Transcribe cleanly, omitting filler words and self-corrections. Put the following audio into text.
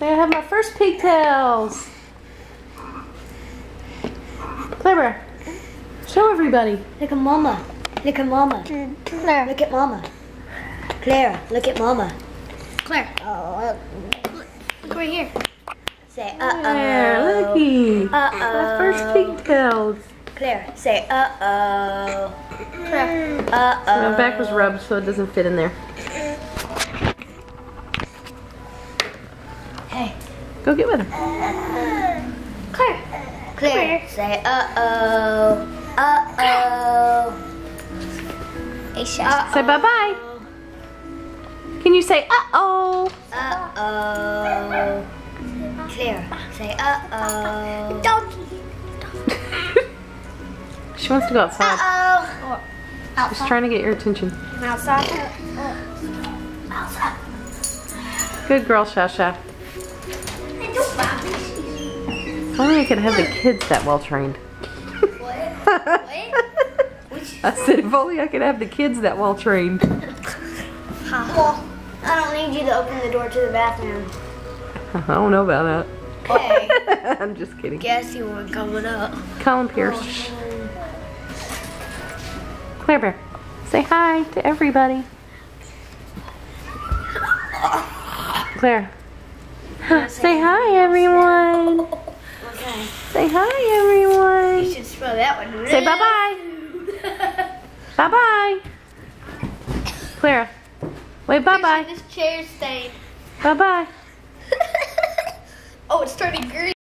Say I have my first pigtails. Clara, show everybody. Look at Mama. Look at Mama. Clara. Look at Mama. Clara, look at Mama. Clara. Oh, look right here. Say There, looky. My first pigtails. Clara, say uh-oh. Clara. Uh-oh. My back was rubbed so it doesn't fit in there. Hey. Go get with her. Clara. Clara, say uh-oh. Uh-oh. Hey, Shyla. Say bye-bye. Can you say uh-oh? Uh-oh. Clara, say uh-oh. Donkey. She wants to go outside. Uh-oh. She's trying to get your attention. Outside. Outside. Good girl, Shyla. Hey, don't bother me. If only I could have the kids that well trained. What? I said if only I could have the kids that well trained. Well, I don't need you to open the door to the bathroom. I don't know about Okay. that. I'm just kidding. Guess you weren't coming up. Colin Pierce. Claire Bear, say hi to everybody. Claire. Say hi, everyone. Okay. Say hi, everyone. You should spell that one. Say bye-bye. Bye-bye. Clara, wait, bye-bye. This chair stained. Bye-bye. Oh, it's turning green.